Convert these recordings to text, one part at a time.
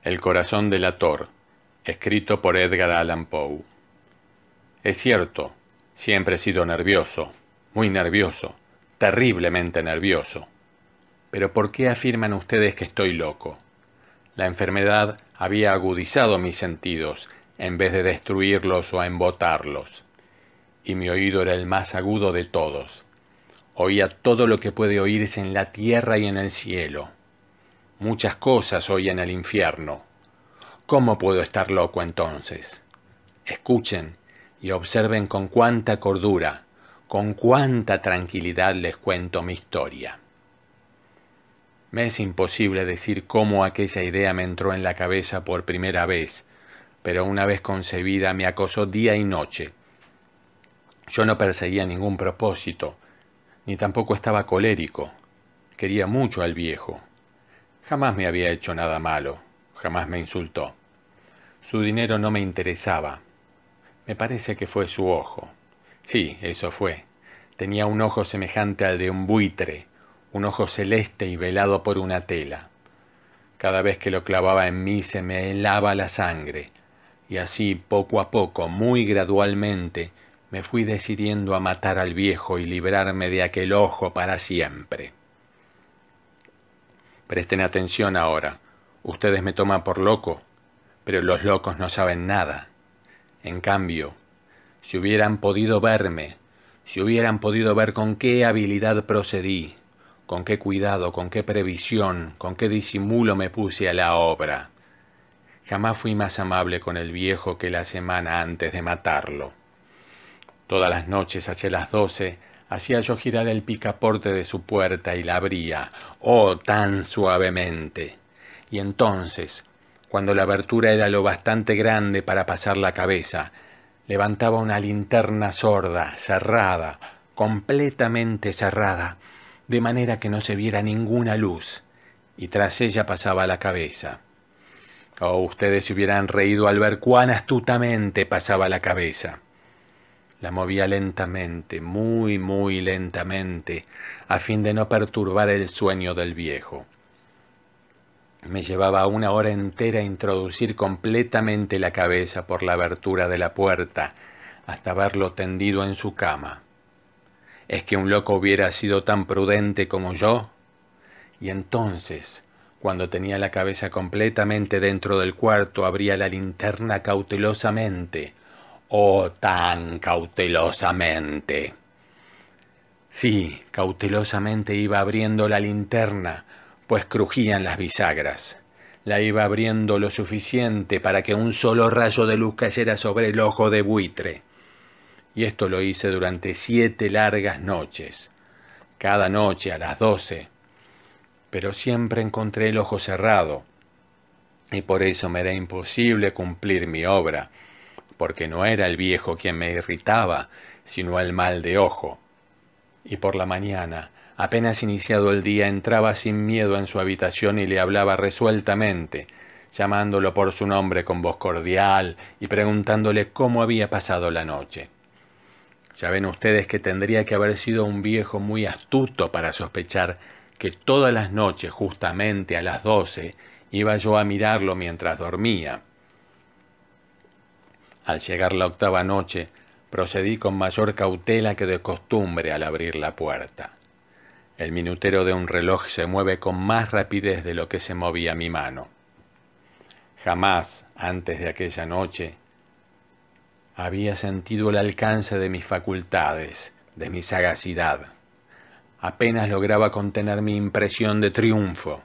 El corazón delator, escrito por Edgar Allan Poe. Es cierto, siempre he sido nervioso, muy nervioso, terriblemente nervioso. Pero ¿por qué afirman ustedes que estoy loco? La enfermedad había agudizado mis sentidos, en vez de destruirlos o embotarlos. Y mi oído era el más agudo de todos. Oía todo lo que puede oírse en la tierra y en el cielo. Muchas cosas oía en el infierno. ¿Cómo puedo estar loco entonces? Escuchen y observen con cuánta cordura, con cuánta tranquilidad les cuento mi historia. Me es imposible decir cómo aquella idea me entró en la cabeza por primera vez, pero una vez concebida me acosó día y noche. Yo no perseguía ningún propósito, ni tampoco estaba colérico. Quería mucho al viejo. Jamás me había hecho nada malo, jamás me insultó. Su dinero no me interesaba. Me parece que fue su ojo. Sí, eso fue. Tenía un ojo semejante al de un buitre, un ojo celeste y velado por una tela. Cada vez que lo clavaba en mí se me helaba la sangre, y así, poco a poco, muy gradualmente, me fui decidiendo a matar al viejo y librarme de aquel ojo para siempre. Presten atención ahora. Ustedes me toman por loco, pero los locos no saben nada. En cambio, si hubieran podido verme, si hubieran podido ver con qué habilidad procedí, con qué cuidado, con qué previsión, con qué disimulo me puse a la obra. Jamás fui más amable con el viejo que la semana antes de matarlo. Todas las noches hacia las 12 hacía yo girar el picaporte de su puerta y la abría, oh, tan suavemente. Y entonces, cuando la abertura era lo bastante grande para pasar la cabeza, levantaba una linterna sorda, cerrada, completamente cerrada, de manera que no se viera ninguna luz, y tras ella pasaba la cabeza. Oh, ustedes se hubieran reído al ver cuán astutamente pasaba la cabeza. La movía lentamente, muy, muy lentamente, a fin de no perturbar el sueño del viejo. Me llevaba 1 hora entera introducir completamente la cabeza por la abertura de la puerta, hasta verlo tendido en su cama. ¿Es que un loco hubiera sido tan prudente como yo? Y entonces, cuando tenía la cabeza completamente dentro del cuarto, abría la linterna cautelosamente. ¡Oh, tan cautelosamente! Sí, cautelosamente iba abriendo la linterna, pues crujían las bisagras. La iba abriendo lo suficiente para que un solo rayo de luz cayera sobre el ojo de buitre. Y esto lo hice durante 7 largas noches, cada noche a las 12. Pero siempre encontré el ojo cerrado, y por eso me era imposible cumplir mi obra, porque no era el viejo quien me irritaba, sino el mal de ojo. Y por la mañana, apenas iniciado el día, entraba sin miedo en su habitación y le hablaba resueltamente, llamándolo por su nombre con voz cordial y preguntándole cómo había pasado la noche. Ya ven ustedes que tendría que haber sido un viejo muy astuto para sospechar que todas las noches, justamente a las 12, iba yo a mirarlo mientras dormía. Al llegar la 8ª noche, procedí con mayor cautela que de costumbre al abrir la puerta. El minutero de un reloj se mueve con más rapidez de lo que se movía mi mano. Jamás, antes de aquella noche, había sentido el alcance de mis facultades, de mi sagacidad. Apenas lograba contener mi impresión de triunfo.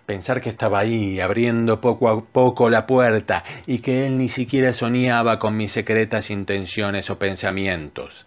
Pensar que estaba ahí, abriendo poco a poco la puerta, y que él ni siquiera soñaba con mis secretas intenciones o pensamientos.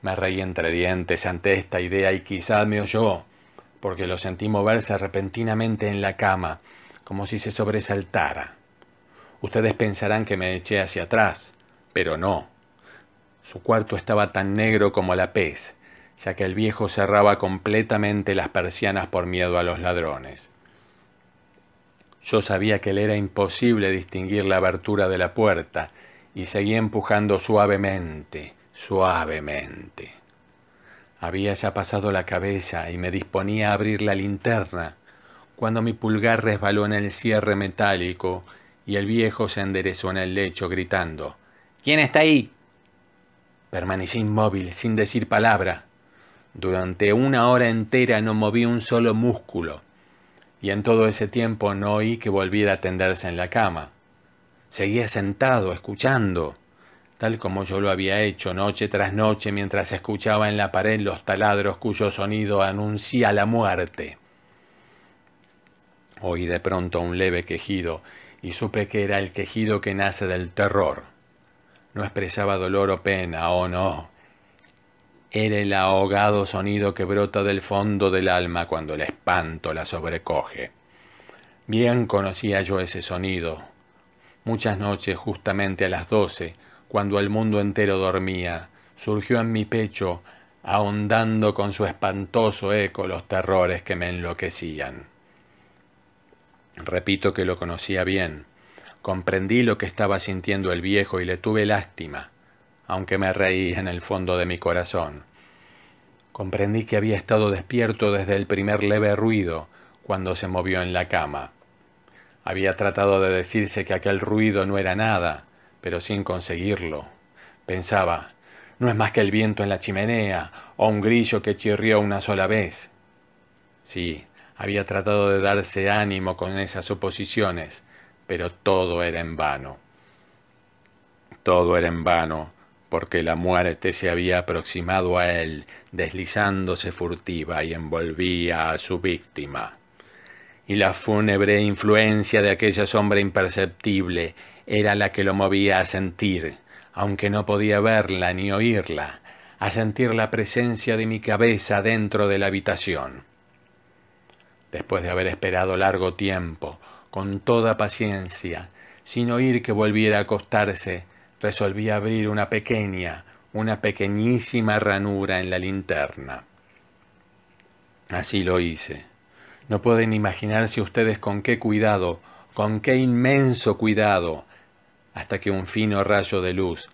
Me reí entre dientes ante esta idea y quizá me oyó, porque lo sentí moverse repentinamente en la cama, como si se sobresaltara. Ustedes pensarán que me eché hacia atrás, pero no. Su cuarto estaba tan negro como la pez, ya que el viejo cerraba completamente las persianas por miedo a los ladrones. Yo sabía que le era imposible distinguir la abertura de la puerta y seguí empujando suavemente, suavemente. Había ya pasado la cabeza y me disponía a abrir la linterna, cuando mi pulgar resbaló en el cierre metálico y el viejo se enderezó en el lecho gritando: «¿Quién está ahí?». Permanecí inmóvil, sin decir palabra. Durante 1 hora entera no moví un solo músculo, y en todo ese tiempo no oí que volviera a tenderse en la cama. Seguía sentado, escuchando, tal como yo lo había hecho noche tras noche mientras escuchaba en la pared los taladros cuyo sonido anuncia la muerte. Oí de pronto un leve quejido y supe que era el quejido que nace del terror. No expresaba dolor o pena, oh no. Era el ahogado sonido que brota del fondo del alma cuando el espanto la sobrecoge. Bien conocía yo ese sonido. Muchas noches, justamente a las 12, cuando el mundo entero dormía, surgió en mi pecho, ahondando con su espantoso eco los terrores que me enloquecían. Repito que lo conocía bien. Comprendí lo que estaba sintiendo el viejo y le tuve lástima, aunque me reí en el fondo de mi corazón. Comprendí que había estado despierto desde el primer leve ruido, cuando se movió en la cama. Había tratado de decirse que aquel ruido no era nada, pero sin conseguirlo. Pensaba, no es más que el viento en la chimenea, o un grillo que chirrió una sola vez. Sí, había tratado de darse ánimo con esas suposiciones, pero todo era en vano. Todo era en vano, porque la muerte se había aproximado a él, deslizándose furtiva y envolvía a su víctima. Y la fúnebre influencia de aquella sombra imperceptible era la que lo movía a sentir, aunque no podía verla ni oírla, a sentir la presencia de mi cabeza dentro de la habitación. Después de haber esperado largo tiempo, con toda paciencia, sin oír que volviera a acostarse, resolví abrir una pequeñísima ranura en la linterna. Así lo hice. No pueden imaginarse ustedes con qué cuidado, con qué inmenso cuidado, hasta que un fino rayo de luz,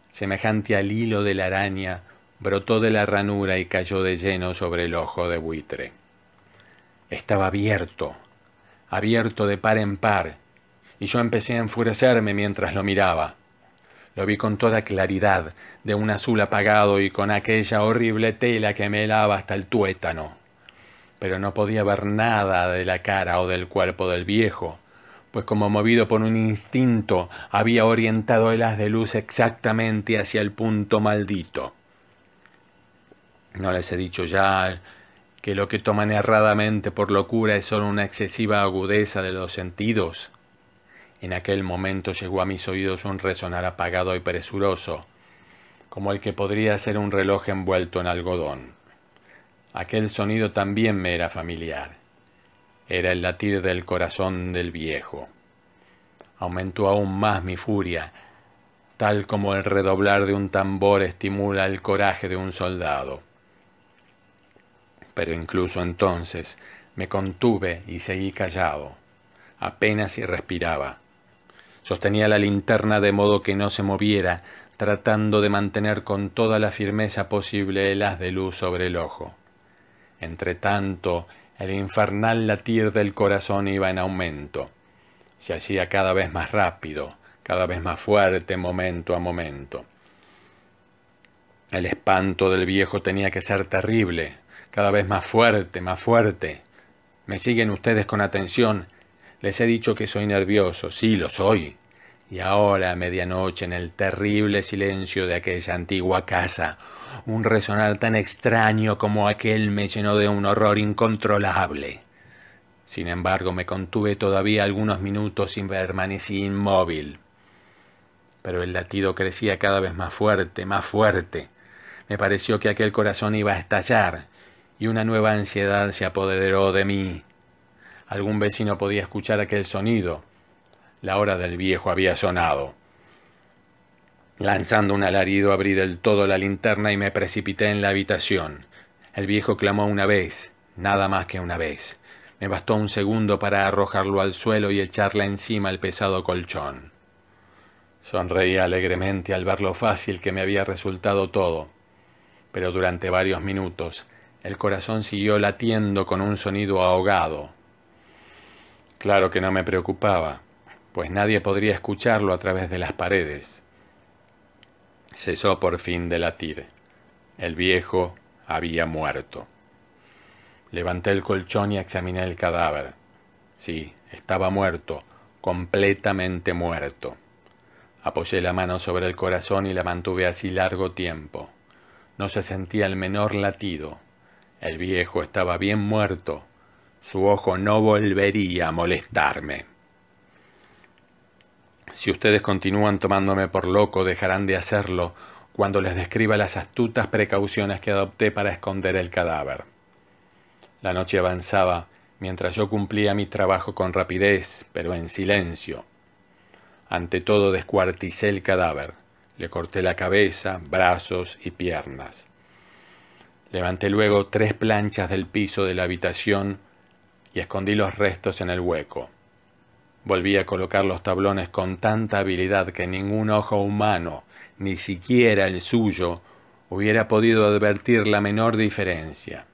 semejante al hilo de la araña, brotó de la ranura y cayó de lleno sobre el ojo de buitre. Estaba abierto de par en par, y yo empecé a enfurecerme mientras lo miraba. Lo vi con toda claridad, de un azul apagado y con aquella horrible tela que me helaba hasta el tuétano. Pero no podía ver nada de la cara o del cuerpo del viejo, pues como movido por un instinto había orientado el haz de luz exactamente hacia el punto maldito. ¿No les he dicho ya que lo que toman erradamente por locura es solo una excesiva agudeza de los sentidos? En aquel momento llegó a mis oídos un resonar apagado y presuroso, como el que podría ser un reloj envuelto en algodón. Aquel sonido también me era familiar. Era el latir del corazón del viejo. Aumentó aún más mi furia, tal como el redoblar de un tambor estimula el coraje de un soldado. Pero incluso entonces me contuve y seguí callado. Apenas si respiraba. Sostenía la linterna de modo que no se moviera, tratando de mantener con toda la firmeza posible el haz de luz sobre el ojo. Entretanto, el infernal latir del corazón iba en aumento. Se hacía cada vez más rápido, cada vez más fuerte momento a momento. El espanto del viejo tenía que ser terrible, cada vez más fuerte, más fuerte. ¿Me siguen ustedes con atención? Les he dicho que soy nervioso, sí, lo soy. Y ahora, a medianoche, en el terrible silencio de aquella antigua casa, un resonar tan extraño como aquel me llenó de un horror incontrolable. Sin embargo, me contuve todavía algunos minutos y permanecí inmóvil. Pero el latido crecía cada vez más fuerte, más fuerte. Me pareció que aquel corazón iba a estallar, y una nueva ansiedad se apoderó de mí. Algún vecino podía escuchar aquel sonido. La hora del viejo había sonado. Lanzando un alarido, abrí del todo la linterna y me precipité en la habitación. El viejo clamó una vez, nada más que una vez. Me bastó un segundo para arrojarlo al suelo y echarle encima el pesado colchón. Sonreí alegremente al ver lo fácil que me había resultado todo, pero durante varios minutos el corazón siguió latiendo con un sonido ahogado. Claro que no me preocupaba, pues nadie podría escucharlo a través de las paredes. Cesó por fin de latir. El viejo había muerto. Levanté el colchón y examiné el cadáver. Sí, estaba muerto, completamente muerto. Apoyé la mano sobre el corazón y la mantuve así largo tiempo. No se sentía el menor latido. El viejo estaba bien muerto. Su ojo no volvería a molestarme. Si ustedes continúan tomándome por loco, dejarán de hacerlo cuando les describa las astutas precauciones que adopté para esconder el cadáver. La noche avanzaba mientras yo cumplía mi trabajo con rapidez, pero en silencio. Ante todo descuarticé el cadáver. Le corté la cabeza, brazos y piernas. Levanté luego 3 planchas del piso de la habitación y escondí los restos en el hueco. Volví a colocar los tablones con tanta habilidad que ningún ojo humano, ni siquiera el suyo, hubiera podido advertir la menor diferencia.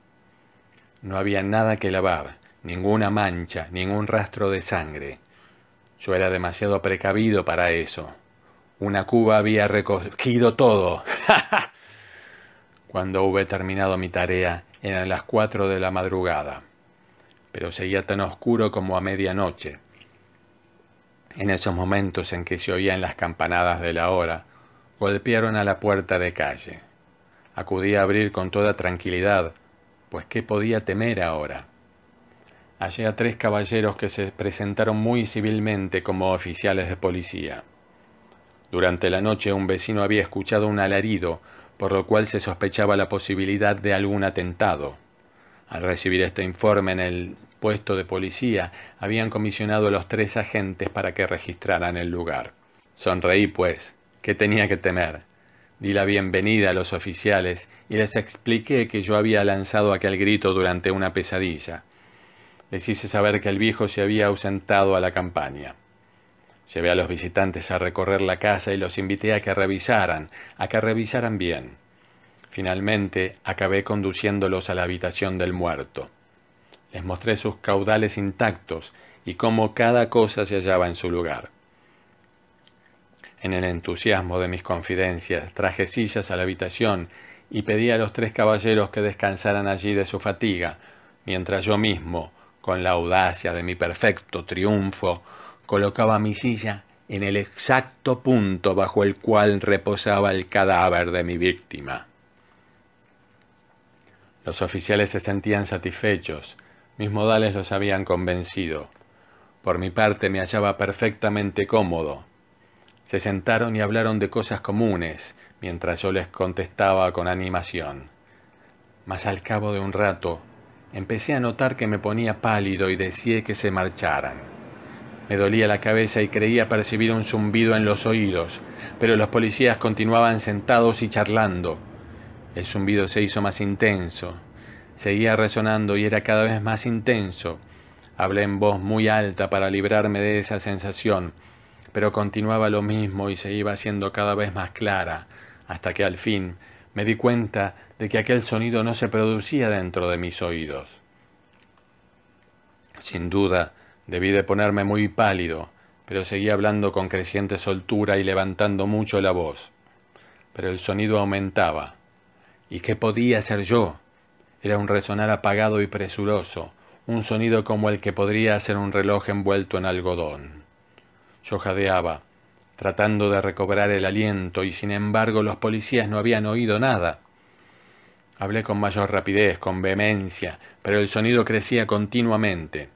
No había nada que lavar, ninguna mancha, ningún rastro de sangre. Yo era demasiado precavido para eso. Una cuba había recogido todo. Cuando hube terminado mi tarea, eran las 4 de la madrugada, pero seguía tan oscuro como a medianoche. En esos momentos en que se oían las campanadas de la hora, golpearon a la puerta de calle. Acudí a abrir con toda tranquilidad, pues ¿qué podía temer ahora? Hallé a 3 caballeros que se presentaron muy civilmente como oficiales de policía. Durante la noche un vecino había escuchado un alarido, por lo cual se sospechaba la posibilidad de algún atentado. Al recibir este informe en el puesto de policía, habían comisionado a los 3 agentes para que registraran el lugar. Sonreí, pues. ¿Qué tenía que temer? Di la bienvenida a los oficiales y les expliqué que yo había lanzado aquel grito durante una pesadilla. Les hice saber que el viejo se había ausentado a la campaña. Llevé a los visitantes a recorrer la casa y los invité a que revisaran bien. Finalmente, acabé conduciéndolos a la habitación del muerto. Les mostré sus caudales intactos y cómo cada cosa se hallaba en su lugar. En el entusiasmo de mis confidencias, traje sillas a la habitación y pedí a los 3 caballeros que descansaran allí de su fatiga, mientras yo mismo, con la audacia de mi perfecto triunfo, colocaba mi silla en el exacto punto bajo el cual reposaba el cadáver de mi víctima. Los oficiales se sentían satisfechos, mis modales los habían convencido. Por mi parte me hallaba perfectamente cómodo. Se sentaron y hablaron de cosas comunes, mientras yo les contestaba con animación. Mas al cabo de un rato, empecé a notar que me ponía pálido y deseé que se marcharan. Me dolía la cabeza y creía percibir un zumbido en los oídos, pero los policías continuaban sentados y charlando. El zumbido se hizo más intenso. Seguía resonando y era cada vez más intenso. Hablé en voz muy alta para librarme de esa sensación, pero continuaba lo mismo y se iba haciendo cada vez más clara, hasta que al fin me di cuenta de que aquel sonido no se producía dentro de mis oídos. Sin duda, debí de ponerme muy pálido, pero seguía hablando con creciente soltura y levantando mucho la voz. Pero el sonido aumentaba. ¿Y qué podía hacer yo? Era un resonar apagado y presuroso, un sonido como el que podría hacer un reloj envuelto en algodón. Yo jadeaba, tratando de recobrar el aliento, y sin embargo los policías no habían oído nada. Hablé con mayor rapidez, con vehemencia, pero el sonido crecía continuamente.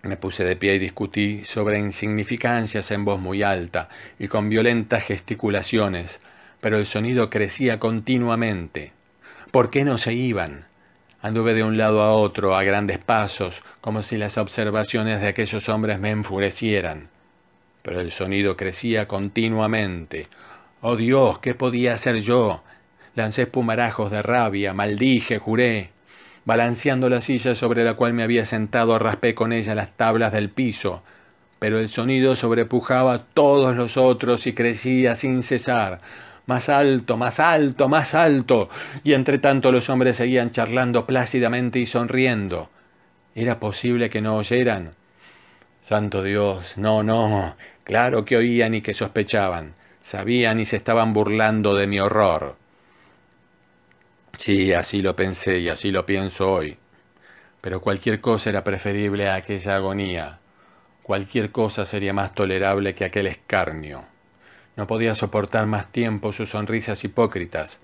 Me puse de pie y discutí sobre insignificancias en voz muy alta y con violentas gesticulaciones, pero el sonido crecía continuamente. ¿Por qué no se iban? Anduve de un lado a otro a grandes pasos, como si las observaciones de aquellos hombres me enfurecieran. Pero el sonido crecía continuamente. ¡Oh Dios! ¿Qué podía hacer yo? Lancé espumarajos de rabia, maldije, juré. Balanceando la silla sobre la cual me había sentado, raspé con ella las tablas del piso, pero el sonido sobrepujaba a todos los otros y crecía sin cesar. Más alto, más alto, más alto. Y entre tanto los hombres seguían charlando plácidamente y sonriendo. ¿Era posible que no oyeran? Santo Dios, no, no, claro que oían y que sospechaban, sabían y se estaban burlando de mi horror. Sí, así lo pensé y así lo pienso hoy. Pero cualquier cosa era preferible a aquella agonía. Cualquier cosa sería más tolerable que aquel escarnio. No podía soportar más tiempo sus sonrisas hipócritas.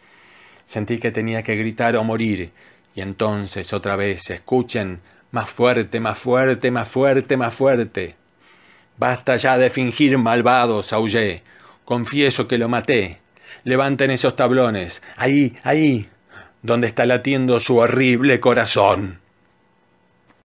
Sentí que tenía que gritar o morir. Y entonces otra vez, escuchen, más fuerte, más fuerte, más fuerte, más fuerte. Basta ya de fingir, malvados, aullé. Confieso que lo maté. Levanten esos tablones. Ahí, ahí, donde está latiendo su horrible corazón.